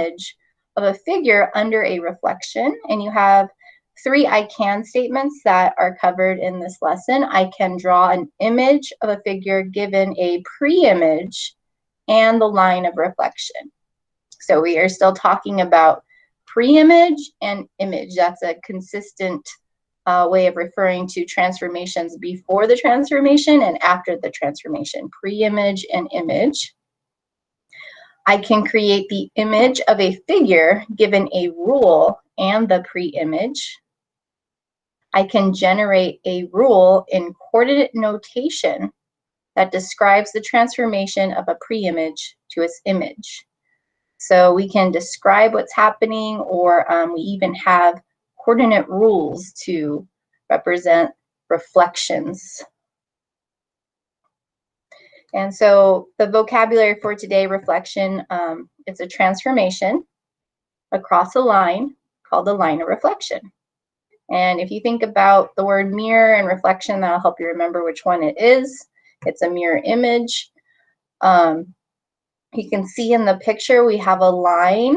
image of a figure under a reflection, and you have 3 I can statements that are covered in this lesson. I can draw an image of a figure given a pre-image and the line of reflection. So we are still talking about pre-image and image. That's a consistent way of referring to transformations before the transformation and after the transformation, pre-image and image. I can create the image of a figure given a rule and the pre-image. I can generate a rule in coordinate notation that describes the transformation of a pre-image to its image. So we can describe what's happening, or we even have coordinate rules to represent reflections. And so the vocabulary for today, reflection, it's a transformation across a line called the line of reflection. And if you think about the word mirror and reflection, that'll help you remember which one it is. It's a mirror image. You can see in the picture we have a line,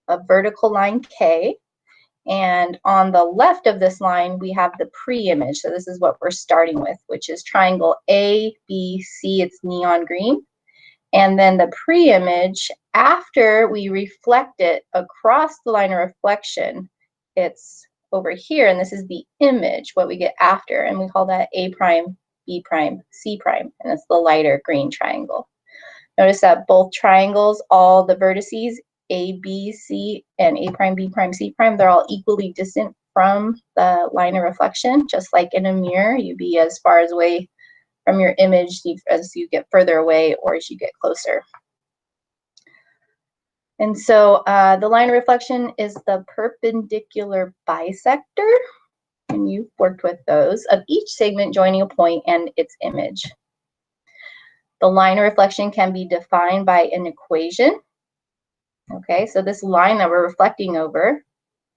a vertical line K, and on the left of this line we have the pre-image. So this is what we're starting with, which is triangle A, B, C. It's neon green. And then the pre-image, after we reflect it across the line of reflection, it's over here, and this is the image, what we get after, and we call that A prime, B prime, C prime, and it's the lighter green triangle. Notice that both triangles, all the vertices, A, B, C, and A prime, B prime, C prime, they're all equally distant from the line of reflection. Just like in a mirror, you'd be as far as away from your image as you get further away or as you get closer. And so the line of reflection is the perpendicular bisector, and you've worked with those, of each segment joining a point and its image. The line of reflection can be defined by an equation. Okay, so this line that we're reflecting over,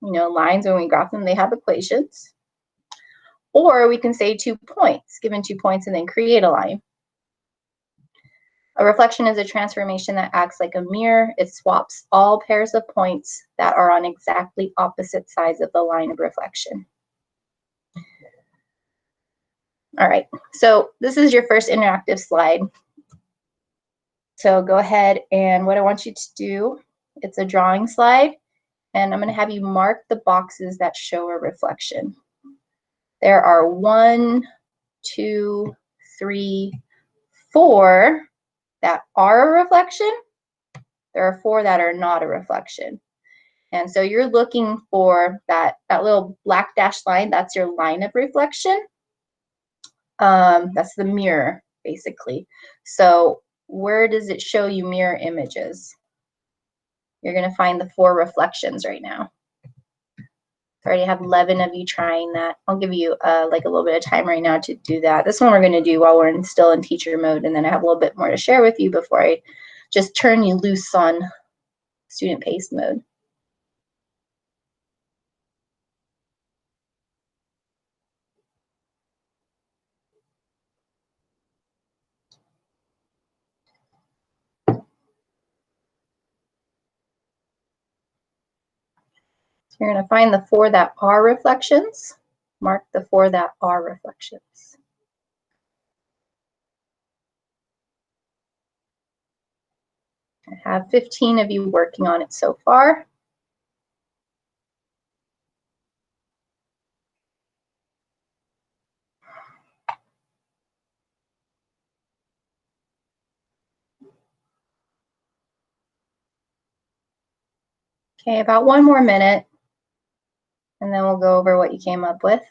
you know, lines, when we graph them, they have equations. Or we can say 2 points, given 2 points and then create a line. A reflection is a transformation that acts like a mirror. It swaps all pairs of points that are on exactly opposite sides of the line of reflection. All right, so this is your first interactive slide. So go ahead, and what I want you to do, it's a drawing slide, and I'm going to have you mark the boxes that show a reflection. There are 1, 2, 3, 4 that are a reflection. There are 4 that are not a reflection. And so you're looking for that little black dashed line. That's your line of reflection. That's the mirror, basically. So where does it show you mirror images? You're going to find the 4 reflections right now. I already have 11 of you trying that. I'll give you like a little bit of time right now to do that. This one we're going to do while we're still in teacher mode, and then I have a little bit more to share with you before I just turn you loose on student pace mode. So you're going to find the 4 that are reflections. Mark the 4 that are reflections. I have 15 of you working on it so far. Okay, about 1 more minute, and then we'll go over what you came up with.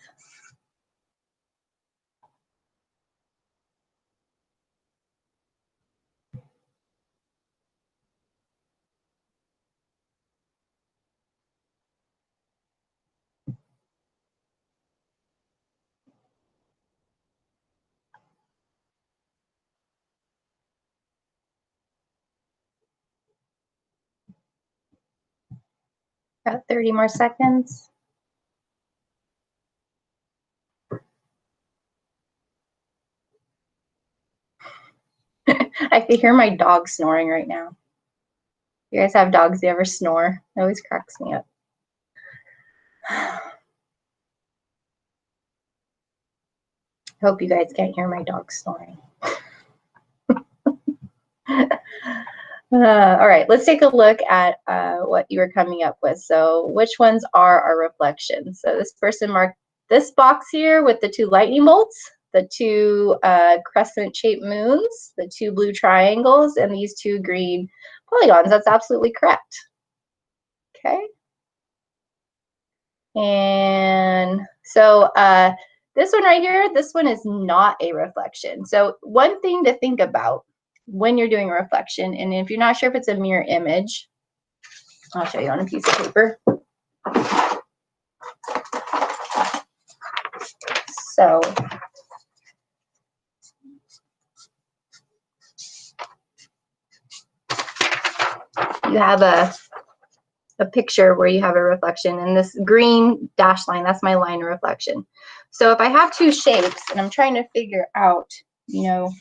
Got 30 more seconds. I can hear my dog snoring right now. You guys have dogs? You ever snore? It always cracks me up. I hope you guys can't hear my dog snoring. All right, let's take a look at what you were coming up with. So which ones are our reflections? So this person marked this box here with the 2 lightning bolts, the 2 crescent-shaped moons, the 2 blue triangles, and these 2 green polygons. That's absolutely correct. Okay. And so this one right here, this one is not a reflection. So one thing to think about when you're doing a reflection, and if you're not sure if it's a mirror image, I'll show you on a piece of paper. So you have a picture where you have a reflection, and this green dashed line, that's my line of reflection. So if I have 2 shapes and I'm trying to figure out, you know,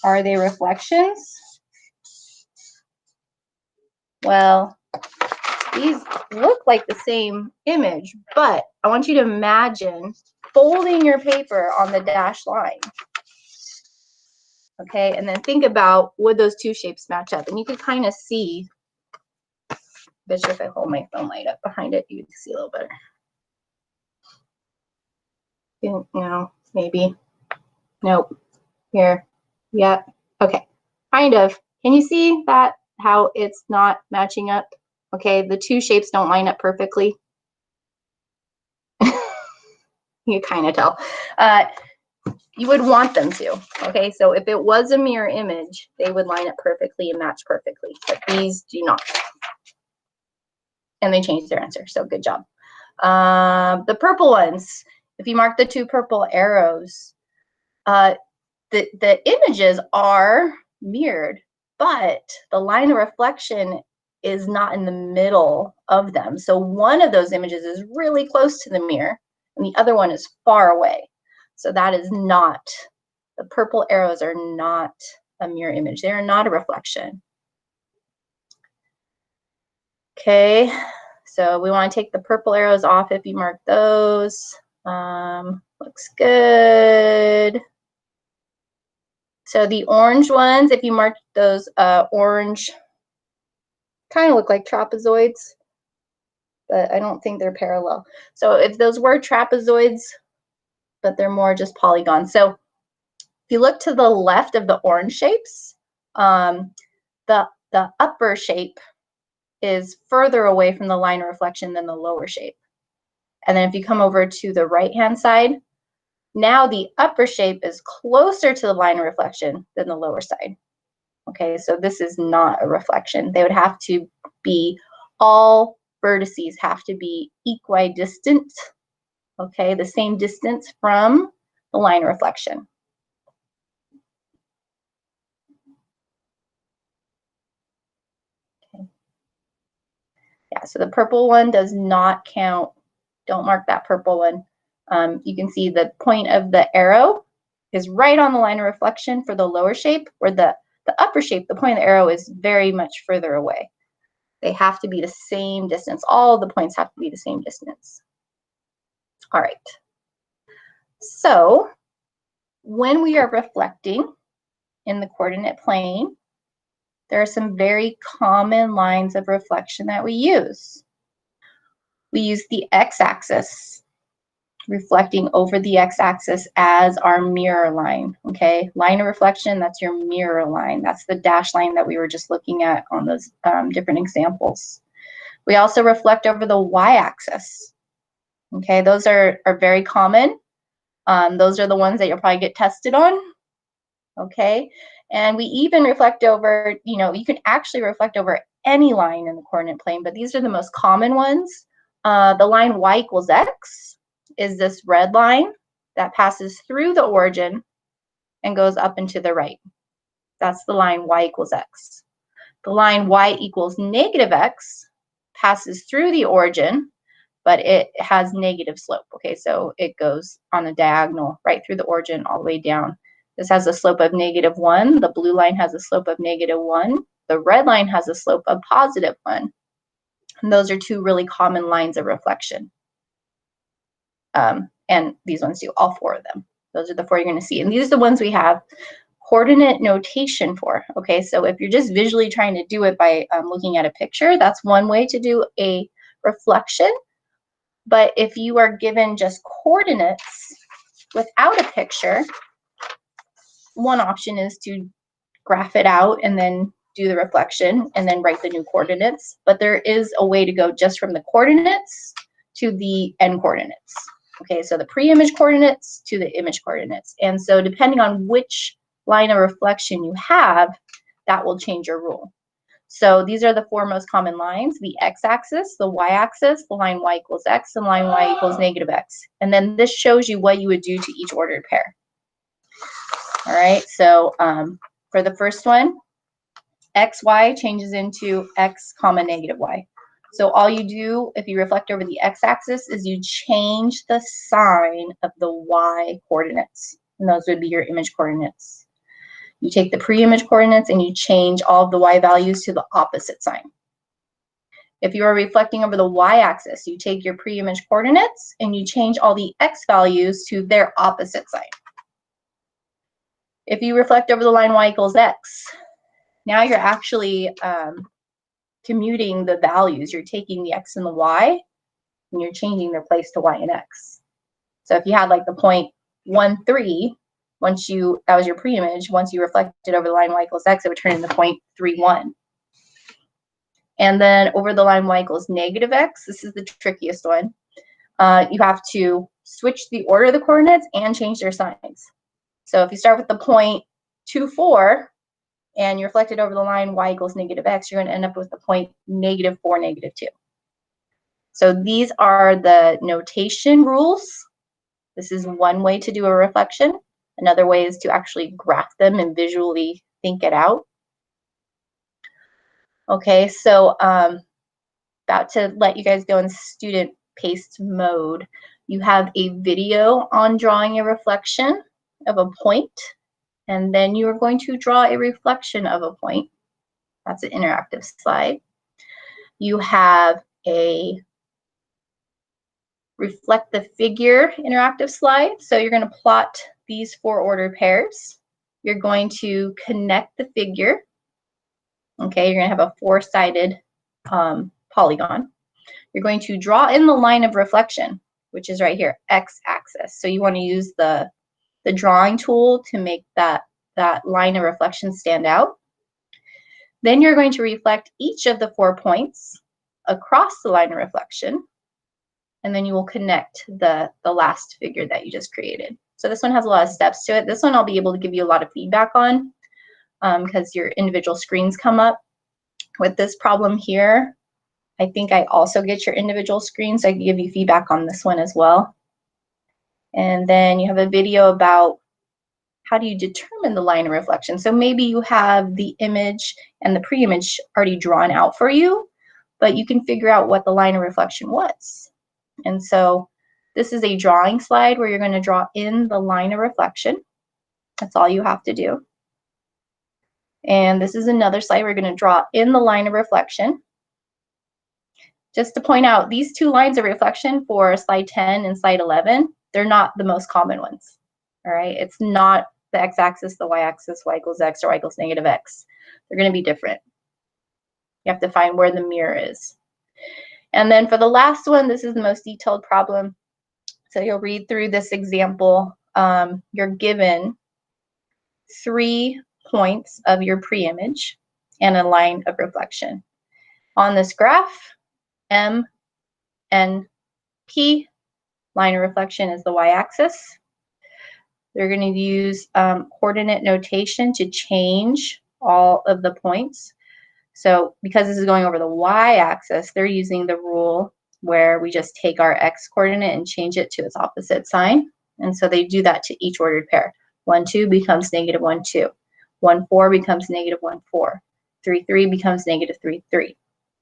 are they reflections? Well, these look like the same image, but I want you to imagine folding your paper on the dashed line. Okay, and then think about, would those 2 shapes match up? And you can kind of see, I bet you if I hold my phone light up behind it, you can see a little better. You know, maybe. Nope. Here. Yep. Okay. Kind of. Can you see that, how it's not matching up? Okay, the 2 shapes don't line up perfectly. You kind of tell. You would want them to. Okay, so if it was a mirror image, they would line up perfectly and match perfectly, but these do not. And they changed their answer, so good job. The purple ones, if you mark the 2 purple arrows, the images are mirrored, but the line of reflection is not in the middle of them. So one of those images is really close to the mirror, and the other one is far away. So that is not, the purple arrows are not a mirror image. They are not a reflection. Okay, so we want to take the purple arrows off if you mark those. Looks good. So the orange ones, if you mark those orange, kind of look like trapezoids, but I don't think they're parallel. So if those were trapezoids, but they're more just polygons. So if you look to the left of the orange shapes, the upper shape is further away from the line of reflection than the lower shape. And then if you come over to the right-hand side, now the upper shape is closer to the line of reflection than the lower side. Okay, so this is not a reflection. They would have to be, all vertices have to be equidistant, okay, the same distance from the line of reflection. Okay. Yeah, so the purple one does not count. Don't mark that purple one. You can see the point of the arrow is right on the line of reflection for the lower shape, where the upper shape, the point of the arrow is very much further away. They have to be the same distance. All the points have to be the same distance. All right. So when we are reflecting in the coordinate plane, there are some very common lines of reflection that we use. We use the x-axis, reflecting over the x-axis as our mirror line, okay? Line of reflection, that's your mirror line. That's the dashed line that we were just looking at on those different examples. We also reflect over the y-axis, okay? Those are very common. Those are the ones that you'll probably get tested on, okay? And we even reflect over, you know, you can actually reflect over any line in the coordinate plane, but these are the most common ones. The line y equals x is this red line that passes through the origin and goes up and to the right. That's the line y equals x. The line y equals negative x passes through the origin, but it has negative slope. Okay, so it goes on a diagonal right through the origin all the way down. This has a slope of -1. The blue line has a slope of -1. The red line has a slope of +1. And those are two really common lines of reflection. And these ones do, all four of them. Those are the four you're going to see. And these are the ones we have coordinate notation for. Okay, so if you're just visually trying to do it by looking at a picture, that's one way to do a reflection. But if you are given just coordinates without a picture, one option is to graph it out and then do the reflection and then write the new coordinates. But there is a way to go just from the coordinates to the end coordinates. Okay, so the pre-image coordinates to the image coordinates. And so depending on which line of reflection you have, that will change your rule. So these are the four most common lines: the x-axis, the y-axis, the line y equals x, and line y equals -x. And then this shows you what you would do to each ordered pair. All right, so for the first one, xy changes into x comma -y. So all you do if you reflect over the x-axis is you change the sign of the y coordinates, and those would be your image coordinates. You take the pre-image coordinates and you change all of the y values to the opposite sign. If you are reflecting over the y-axis, you take your pre-image coordinates and you change all the x values to their opposite sign. If you reflect over the line y equals x, now you're actually commuting the values. You're taking the x and the y, and you're changing their place to y and x. So if you had like the point 1,3, that was your pre-image, once you reflected over the line y equals x, it would turn into 0.31. And then over the line y equals -x, this is the trickiest one. You have to switch the order of the coordinates and change their signs. So if you start with the 0.24 and you reflect it over the line y equals -x, you're going to end up with the point -4, -2. So these are the notation rules. This is one way to do a reflection. Another way is to actually graph them and visually think it out. Okay, so about to let you guys go in student-paced mode. You have a video on drawing a reflection of a point, and then you are going to draw a reflection of a point. That's an interactive slide. You have a reflect the figure interactive slide. So you're going to plot these four ordered pairs. You're going to connect the figure. Okay, you're going to have a four-sided polygon. You're going to draw in the line of reflection, which is right here, x-axis. So you want to use the drawing tool to make that line of reflection stand out. Then you're going to reflect each of the 4 points across the line of reflection, and then you will connect the last figure that you just created. So this one has a lot of steps to it. This one I'll be able to give you a lot of feedback on because your individual screens come up. With this problem here, I think I also get your individual screens, so I can give you feedback on this one as well. And then you have a video about how do you determine the line of reflection. So maybe you have the image and the pre-image already drawn out for you, but you can figure out what the line of reflection was. And so this is a drawing slide where you're going to draw in the line of reflection. That's all you have to do. And this is another slide where you're going to draw in the line of reflection. Just to point out, these two lines of reflection for slide 10 and slide 11, they're not the most common ones. All right, it's not the x-axis, the y-axis, y equals x, or y equals -x. They're going to be different. You have to find where the mirror is. And then for the last one, this is the most detailed problem. So you'll read through this example. You're given 3 points of your pre-image and a line of reflection. On this graph, M, N, P, line of reflection is the y-axis. They're going to use coordinate notation to change all of the points. So because this is going over the y-axis, they're using the rule where we just take our x coordinate and change it to its opposite sign. And so they do that to each ordered pair. 1, 2 becomes -1, 2. 1, 4 becomes -1, 4. 3, 3 becomes -3, 3.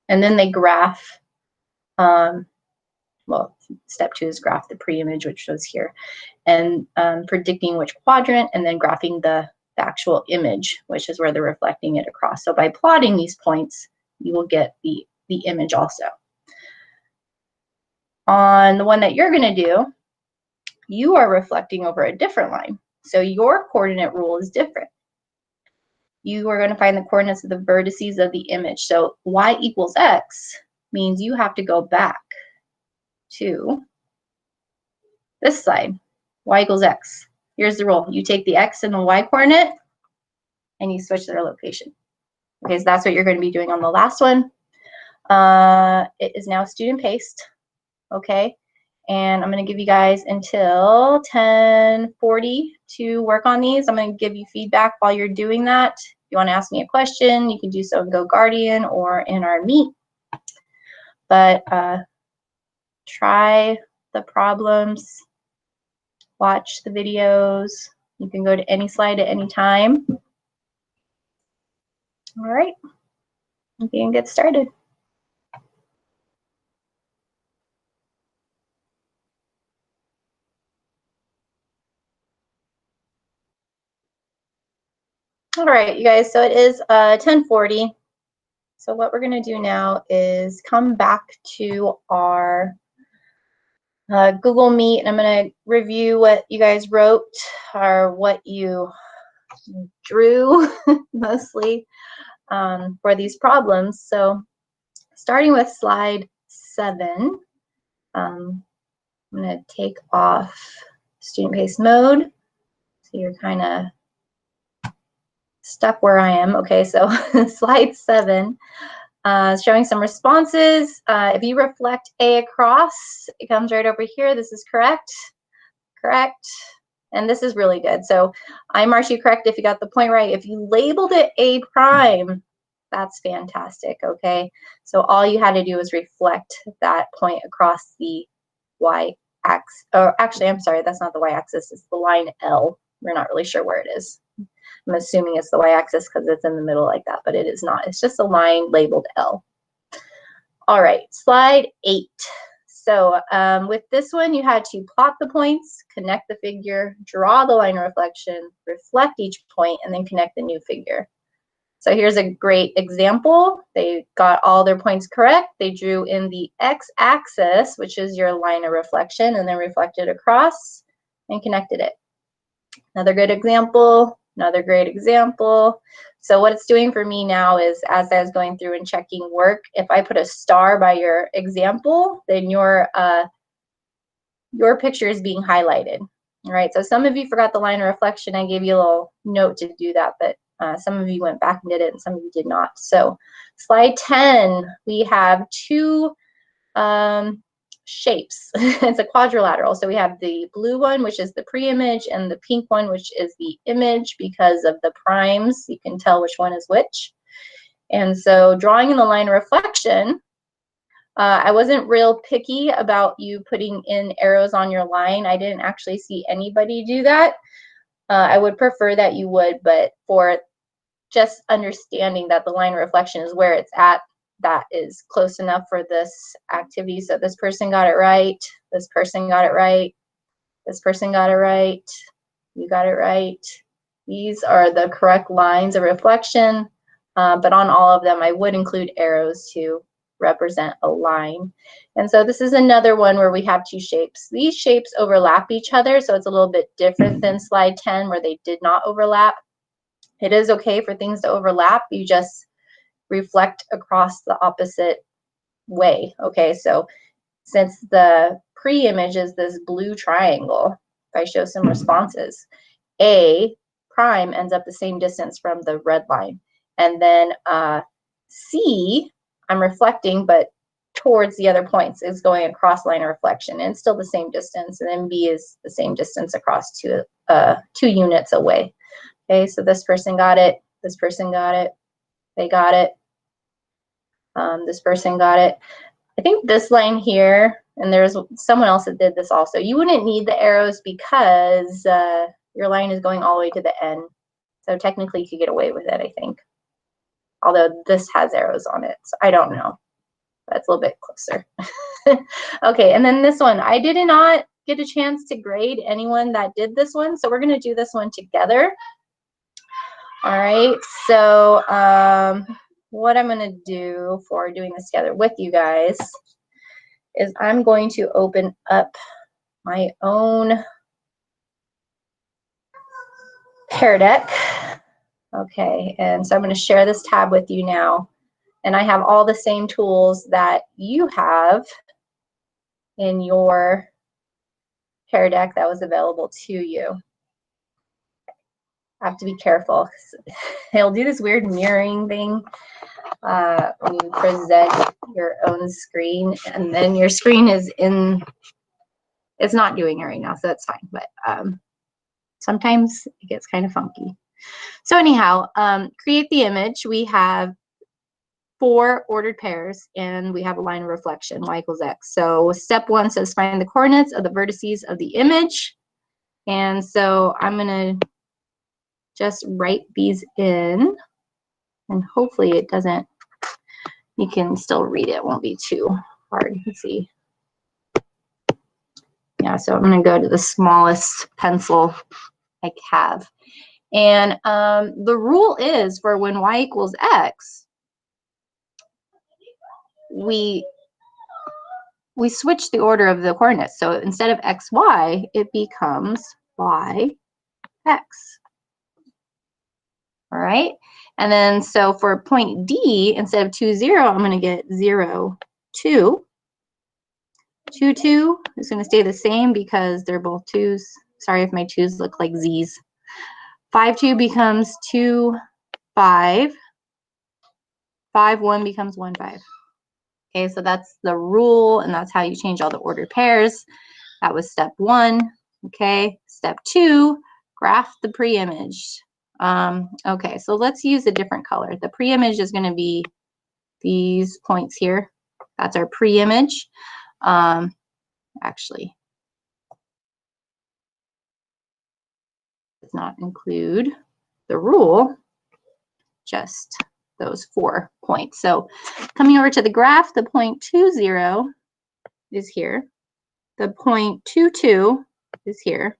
And then they graph, well, step 2 is graph the pre-image, which was here, and predicting which quadrant, and then graphing the the actual image, which is where they're reflecting it across. So by plotting these points, you will get the image also. On the one that you're going to do, you are reflecting over a different line. So your coordinate rule is different. You are going to find the coordinates of the vertices of the image. So y equals x means you have to go back to this side. Y equals x. Here's the rule. You take the x and the y coordinate and you switch their location. Okay, so that's what you're going to be doing on the last one. It is now student paced. Okay, and I'm going to give you guys until 10:40 to work on these. I'm going to give you feedback while you're doing that. If you want to ask me a question, you can do so in GoGuardian or in our Meet. But try the problems, watch the videos. You can go to any slide at any time. All right, we can get started. All right, you guys, so it is 10:40. So what we're going to do now is come back to our Google Meet, and I'm going to review what you guys wrote or what you drew mostly for these problems. So starting with slide 7, I'm going to take off student pace mode. So you're kind of stuck where I am. Okay, so slide 7, showing some responses. If you reflect A across, it comes right over here. This is correct. Correct. And this is really good. So I marked you correct if you got the point right. If you labeled it A prime, that's fantastic. Okay, so all you had to do was reflect that point across the y-axis. Or actually, I'm sorry, that's not the y-axis. It's the line L. We're not really sure where it is. I'm assuming it's the y-axis because it's in the middle like that, but it is not. It's just a line labeled L. All right, slide 8. So with this one, you had to plot the points, connect the figure, draw the line of reflection, reflect each point, and then connect the new figure. So here's a great example. They got all their points correct. They drew in the x-axis, which is your line of reflection, and then reflected across and connected it. Another good example. Another great example. So what it's doing for me now is, as I was going through and checking work, if I put a star by your example, then your picture is being highlighted. All right, so some of you forgot the line of reflection. I gave you a little note to do that, but some of you went back and did it, and some of you did not. So slide 10, we have 2 shapes. It's a quadrilateral. So we have the blue one, which is the pre-image, and the pink one, which is the image. Because of the primes, you can tell which one is which. And so drawing in the line of reflection, I wasn't real picky about you putting in arrows on your line. I didn't actually see anybody do that. I would prefer that you would, but for just understanding that the line of reflection is where it's at, that is close enough for this activity. So this person got it right, this person got it right, this person got it right, you got it right. These are the correct lines of reflection, but on all of them, I would include arrows to represent a line. And so this is another one where we have 2 shapes. These shapes overlap each other, so it's a little bit different than slide 10 where they did not overlap. It is okay for things to overlap. You just reflect across the opposite way. Okay, so since the pre-image is this blue triangle, if I show some responses, A prime ends up the same distance from the red line. And then C, I'm reflecting, but towards the other points is going across line of reflection, and still the same distance. And then B is the same distance across 2 units away. Okay, so this person got it, this person got it, they got it, this person got it. I think this line here, and there's someone else that did this also, you wouldn't need the arrows because your line is going all the way to the end. So technically you could get away with it, I think. Although this has arrows on it, so I don't know. That's a little bit closer. Okay, and then this one, I did not get a chance to grade anyone that did this one, so we're going to do this one together. All right, so what I'm going to do for doing this together with you guys is I'm going to open up my own Pear Deck. Okay, and so I'm going to share this tab with you now. And I have all the same tools that you have in your Pear Deck that was available to you. I have to be careful. They'll do this weird mirroring thing when you present your own screen, and then your screen is in, it's not doing it right now, so that's fine. But sometimes it gets kind of funky. So anyhow, create the image. We have 4 ordered pairs, and we have a line of reflection, y equals x. So step 1 says find the coordinates of the vertices of the image. And so I'm going to just write these in, and hopefully it doesn't, you can still read it. It won't be too hard. Let's see. Yeah, so I'm going to go to the smallest pencil I have. And the rule is for when y equals x, we switch the order of the coordinates. So instead of x, y, it becomes y, x. All right. And then so for point D, instead of 2, 0, I'm going to get 0, 2. 2, 2 is going to stay the same because they're both 2s. Sorry if my 2s look like z's. 5, 2 becomes 2, 5. 5, 1 becomes 1, 5. Okay, so that's the rule, and that's how you change all the ordered pairs. That was step 1. Okay, step 2, graph the pre-image. Okay, so let's use a different color. The pre-image is going to be these points here. That's our pre-image. Actually, does not include the rule, just those 4 points. So coming over to the graph, the point 2, 0 is here. The point 2, 2 is here.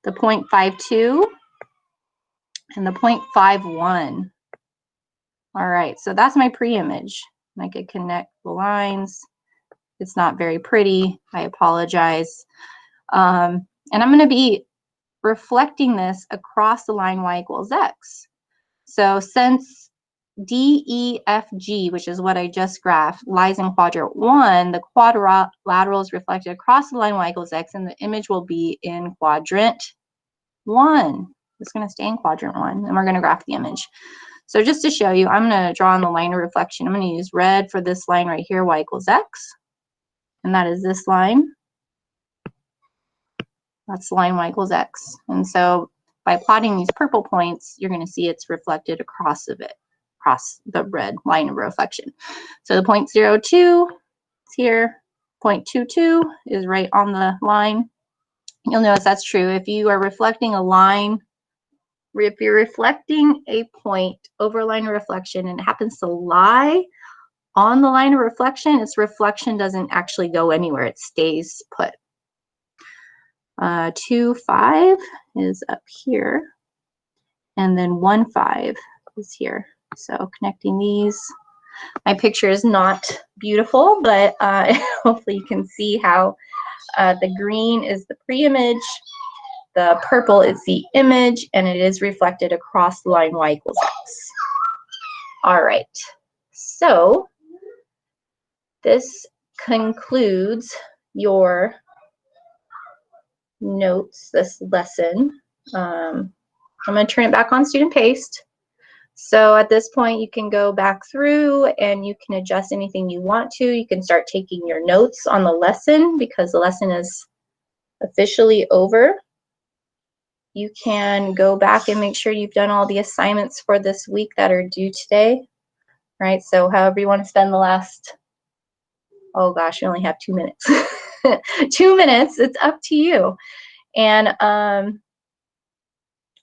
The point 5, 2 and the point 5, 1. All right, so that's my pre-image. I could connect the lines. It's not very pretty. I apologize. And I'm going to be reflecting this across the line y equals x. So since D, E, F, G, which is what I just graphed, lies in quadrant 1, the quadrilateral is reflected across the line y equals x, and the image will be in quadrant 1. It's going to stay in quadrant 1, and we're going to graph the image. So just to show you, I'm going to draw on the line of reflection. I'm going to use red for this line right here, y equals x. And that is this line. That's the line y equals x. And so by plotting these purple points, you're going to see it's reflected across of it, across the red line of reflection. So the point 0, 2 is here. Point 2, 2 is right on the line. You'll notice that's true. If you are reflecting a line, if you're reflecting a point over a line of reflection and it happens to lie on the line of reflection, its reflection doesn't actually go anywhere. It stays put. 2, 5 is up here. And then 1, 5 is here. So connecting these. My picture is not beautiful, but hopefully you can see how the green is the pre-image, the purple is the image, and it is reflected across the line y equals x. All right, so this concludes your notes, this lesson. I'm going to turn it back on Student Paste. So at this point, you can go back through and you can adjust anything you want to. You can start taking your notes on the lesson because the lesson is officially over. You can go back and make sure you've done all the assignments for this week that are due today. Right, so however you want to spend the last, oh gosh, you only have 2 minutes. 2 minutes, it's up to you. And I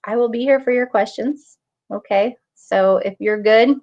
will be here for your questions. Okay, so if you're good,